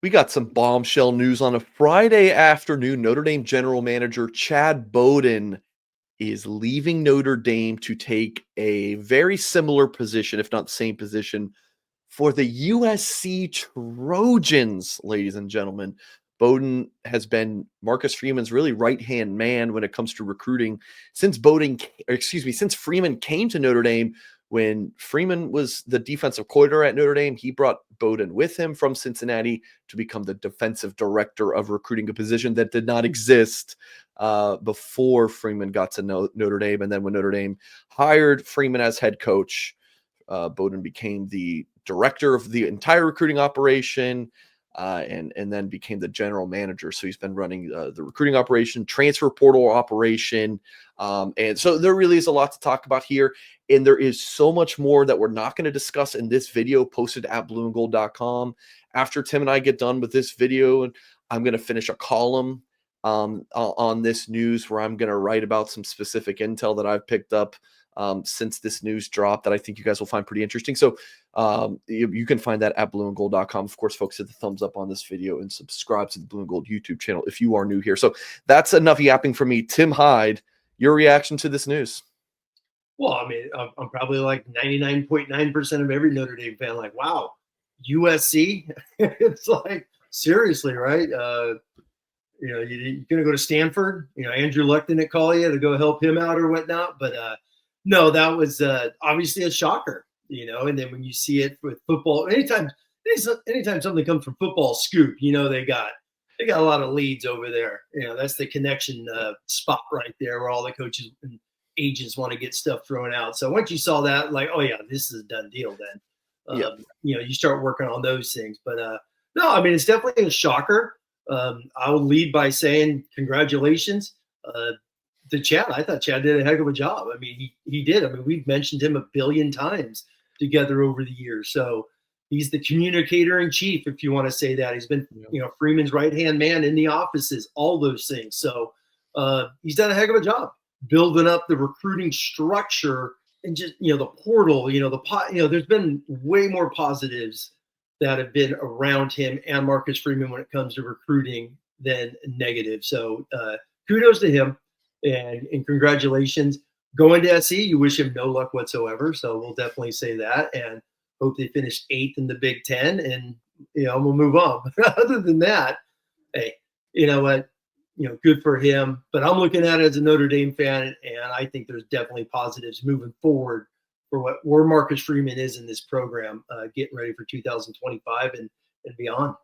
We got some bombshell news on a Friday afternoon. Notre Dame general manager Chad Bowden is leaving Notre Dame to take a very similar position, if not the same position, for the USC Trojans, ladies and gentlemen. Bowden has been Marcus Freeman's really right-hand man when it comes to recruiting since Freeman came to Notre Dame. When Freeman was the defensive coordinator at Notre Dame, he brought Bowden with him from Cincinnati to become the defensive director of recruiting, a position that did not exist before Freeman got to Notre Dame. And then when Notre Dame hired Freeman as head coach, Bowden became the director of the entire recruiting operation, and then became the general manager. So he's been running the recruiting operation, transfer portal operation, and so there really is a lot to talk about here. And there is so much more that we're not going to discuss in this video posted at blueandgold.com. After Tim and I get done with this video, and I'm going to finish a column on this news where I'm going to write about some specific intel that I've picked up since this news dropped that I think you guys will find pretty interesting. So you can find that at blueandgold.com. Of course, folks, hit the thumbs up on this video and subscribe to the Blue and Gold YouTube channel if you are new here. So that's enough yapping for me. Tim Hyde, your reaction to this news? Well, I mean, I'm probably like 99.9% of every Notre Dame fan, like, wow, USC? It's like, seriously, right? You're going to go to Stanford? Andrew Luck didn't call you to go help him out or whatnot. But no, that was obviously a shocker, and then when you see it with football, anytime something comes from football scoop, they got a lot of leads over there. That's the connection spot right there where all the coaches and agents want to get stuff thrown out. So once you saw that, like, oh yeah, this is a done deal then. You start working on those things. But no, I mean, it's definitely a shocker. I'll lead by saying congratulations to Chad. I thought Chad did a heck of a job. I mean, he did. I mean, we've mentioned him a billion times together over the years. So he's the communicator in chief, if you want to say that. He's been, Freeman's right-hand man in the offices, all those things. So he's done a heck of a job building up the recruiting structure and just, the portal, there's been way more positives that have been around him and Marcus Freeman when it comes to recruiting than negative. So kudos to him and congratulations. Going to SC, you wish him no luck whatsoever. So we'll definitely say that and hope they finish 8th in the Big Ten and, we'll move on. But other than that, hey, you know what? Good for him. But I'm looking at it as a Notre Dame fan, and I think there's definitely positives moving forward for where Marcus Freeman is in this program, getting ready for 2025 and beyond.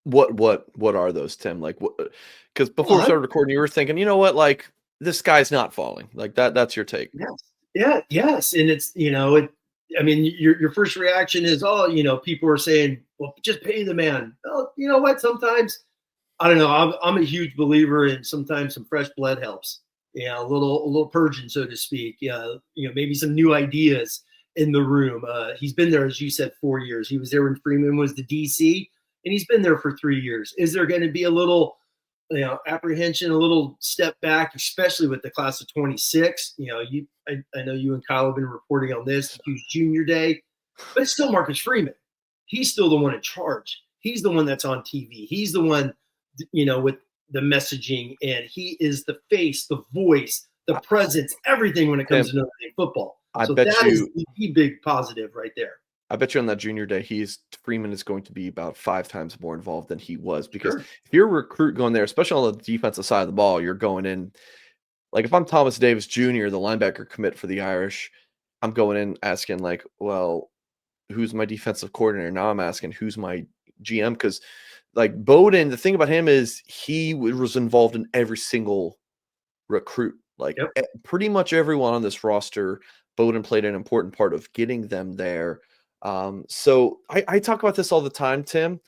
What are those, Tim? Like, what? Because before we started recording, you were thinking, you know what, like, this guy's not falling. Like that's your take. Yes. Yes. And it's, I mean, your first reaction is, oh, people are saying, well, just pay the man. Well, you know what? Sometimes, I don't know. I'm a huge believer in sometimes some fresh blood helps. A little purging, so to speak. Maybe some new ideas in the room. He's been there, as you said, 4 years. He was there when Freeman was the DC, and he's been there for 3 years. Is there going to be a little, apprehension, a little step back, especially with the class of 26? I know you and Kyle have been reporting on this. Huge junior day, but it's still Marcus Freeman. He's still the one in charge. He's the one that's on TV. He's the one, with the messaging, and he is the face, the voice, the presence, everything when it comes to Notre Dame football. So that is the big positive right there. I bet you on that junior day, Freeman is going to be about 5 times more involved than he was, because if you're a recruit going there, especially on the defensive side of the ball, you're going in. Like, if I'm Thomas Davis Jr., the linebacker commit for the Irish, I'm going in asking, like, well, who's my defensive coordinator? Now I'm asking, who's my GM? Because, like, Bowden, the thing about him is he was involved in every single recruit. Like, pretty much everyone on this roster, Bowden played an important part of getting them there. So I talk about this all the time, Tim.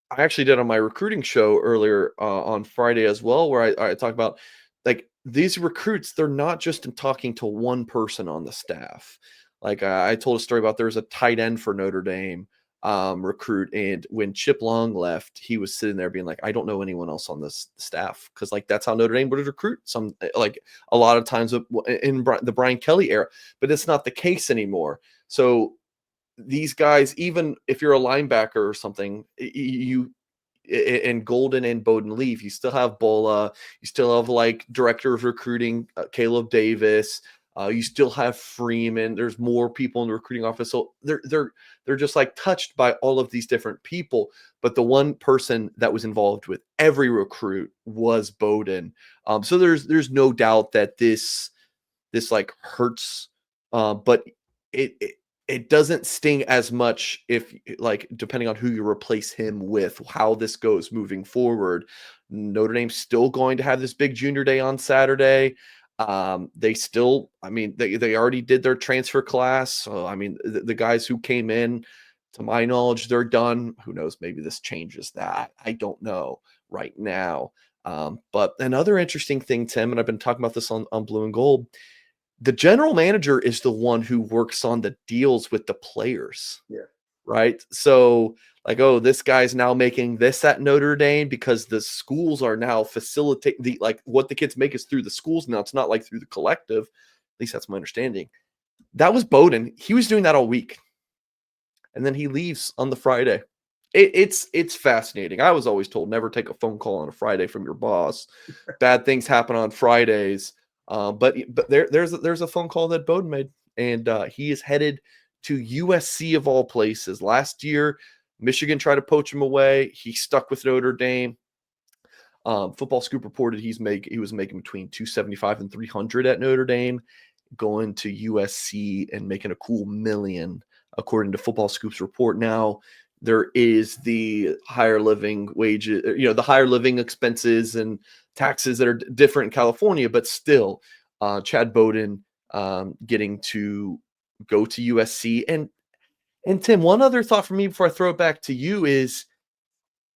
I actually did on my recruiting show earlier on Friday as well, where I talk about, like, these recruits, they're not just in talking to one person on the staff. Like, I told a story about there was a tight end for Notre Dame recruit, and when Chip Long left, he was sitting there being like, I don't know anyone else on this staff, because, like, that's how Notre Dame would recruit some, like, a lot of times in the Brian Kelly era, but it's not the case anymore. So these guys, even if you're a linebacker or something, you and Golden and Bowden leave, you still have Bola, you still have like director of recruiting Caleb Davis, you still have Freeman. There's more people in the recruiting office, so they're just like touched by all of these different people. But the one person that was involved with every recruit was Bowden. So there's no doubt that this like hurts, but it doesn't sting as much if, like, depending on who you replace him with, how this goes moving forward. Notre Dame's still going to have this big junior day on Saturday. They still, I mean, they already did their transfer class. So, I mean, the guys who came in, to my knowledge, they're done. Who knows? Maybe this changes that. I don't know right now. But another interesting thing, Tim, and I've been talking about this on Blue and Gold, the general manager is the one who works on the deals with the players. Yeah. Right. So, like, oh, this guy's now making this at Notre Dame because the schools are now facilitating the, like, what the kids make is through the schools now. It's not like through the collective. At least that's my understanding. That was Bowden. He was doing that all week. And then he leaves on the Friday. It's fascinating. I was always told never take a phone call on a Friday from your boss. Bad things happen on Fridays. But there's a phone call that Bowden made, and he is headed to USC of all places. Last year, Michigan tried to poach him away. He stuck with Notre Dame. Football Scoop reported he was making between 275 and 300 at Notre Dame, going to USC and making a cool million, according to Football Scoop's report. Now, there is the higher living wages, the higher living expenses and taxes that are different in California, but still, Chad Bowden getting to go to USC. And Tim, one other thought for me before I throw it back to you is,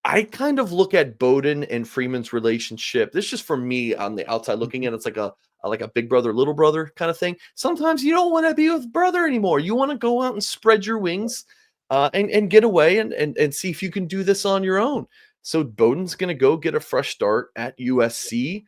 I kind of look at Bowden and Freeman's relationship. This is just for me on the outside looking in. It's like a big brother, little brother kind of thing. Sometimes you don't want to be with brother anymore. You want to go out and spread your wings and get away and see if you can do this on your own. So Bowden's going to go get a fresh start at USC.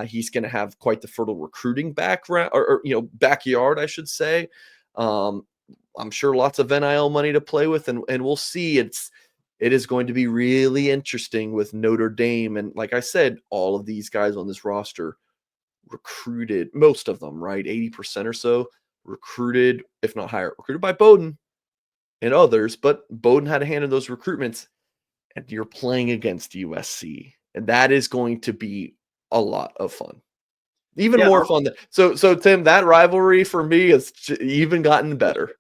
He's going to have quite the fertile recruiting background or backyard, I should say. I'm sure lots of NIL money to play with, and we'll see. It is going to be really interesting with Notre Dame. And like I said, all of these guys on this roster recruited, most of them, right? 80% or so recruited, if not higher, recruited by Bowden and others. But Bowden had a hand in those recruitments, and you're playing against USC. And that is going to be a lot of fun. Even more fun. So Tim, that rivalry for me has even gotten better.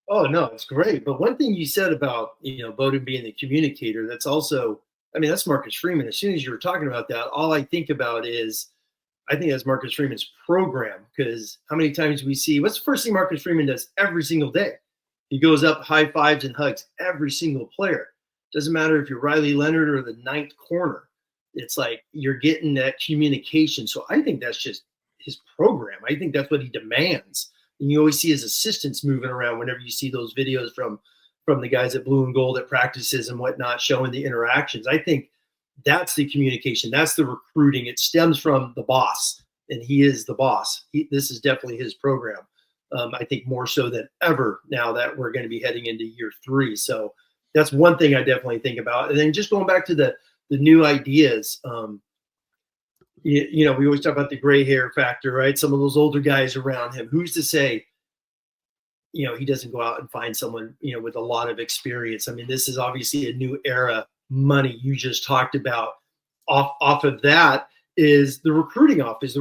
Oh, no, it's great. But one thing you said about, Bowden being the communicator, that's also, I mean, that's Marcus Freeman. As soon as you were talking about that, all I think about is, I think that's Marcus Freeman's program, because how many times we see, what's the first thing Marcus Freeman does every single day? He goes up, high fives and hugs every single player. Doesn't matter if you're Riley Leonard or the ninth corner. It's like you're getting that communication. So I think that's just his program. I think that's what he demands. And you always see his assistants moving around whenever you see those videos from the guys at Blue and Gold at practices and whatnot, showing the interactions. I think that's the communication. That's the recruiting. It stems from the boss, and he is the boss. This is definitely his program. I think more so than ever now that we're going to be heading into year 3. So that's one thing I definitely think about. And then just going back to the new ideas, we always talk about the gray hair factor, right? Some of those older guys around him. Who's to say, he doesn't go out and find someone, with a lot of experience. I mean, this is obviously a new era. Money you just talked about. Off of that is the recruiting office.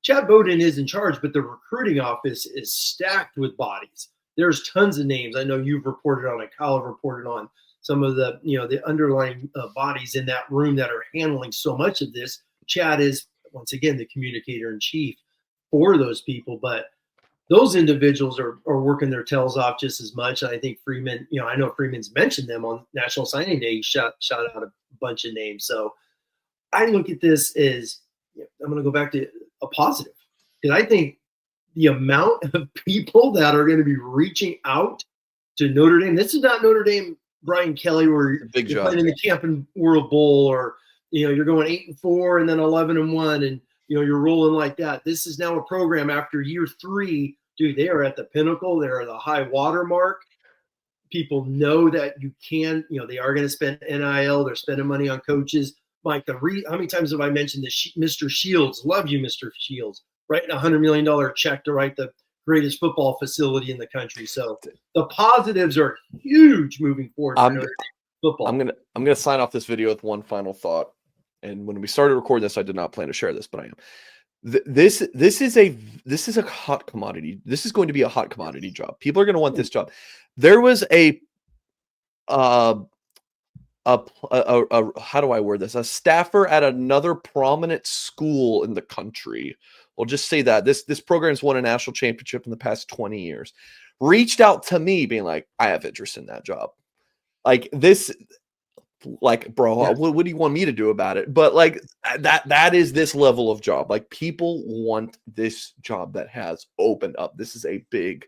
Chad Bowden is in charge, but the recruiting office is stacked with bodies. There's tons of names. I know you've reported on it. Kyle have reported on some of the, the underlying bodies in that room that are handling so much of this. Chad is, once again, the communicator in chief for those people, but those individuals are working their tails off just as much. And I think Freeman, I know Freeman's mentioned them on National Signing Day. He shot out a bunch of names. So I look at this as, I'm going to go back to a positive, because I think the amount of people that are going to be reaching out to Notre Dame, this is not Notre Dame, Brian Kelly, where you're playing in the Camping World Bowl, or you're going 8-4 and then 11-1, and you're rolling like that. This is now a program after year 3, dude. They are at the pinnacle. They're at the high water mark. people know that you can, they are going to spend NIL. They're spending money on coaches. Like how many times have I mentioned this? Mr. Shields, love you, Mr. Shields, writing $100 million check to write the greatest football facility in the country. So the positives are huge moving forward for Notre Dame football. I'm gonna sign off this video with one final thought. And when we started recording this, I did not plan to share this, but I am. This is a hot commodity. This is going to be a hot commodity job. People are going to want this job. There was how do I word this? A staffer at another prominent school in the country. We'll just say that this program's won a national championship in the past 20 years. Reached out to me being like, I have interest in that job. Like this, like, bro, Yes. what do you want me to do about it? But like that is this level of job. Like people want this job that has opened up. This is a big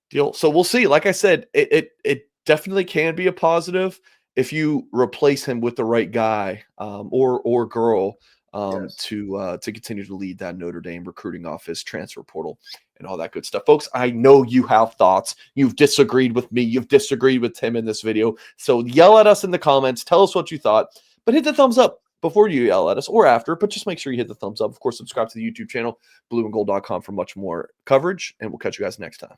deal. So we'll see. Like I said, it definitely can be a positive if you replace him with the right guy or girl Yes. to continue to lead that Notre Dame recruiting office, transfer portal, and all that good stuff. Folks, I know you have thoughts. You've disagreed with me. You've disagreed with Tim in this video. So yell at us in the comments. Tell us what you thought. But hit the thumbs up before you yell at us or after. But just make sure you hit the thumbs up. Of course, subscribe to the YouTube channel, blueandgold.com for much more coverage. And we'll catch you guys next time.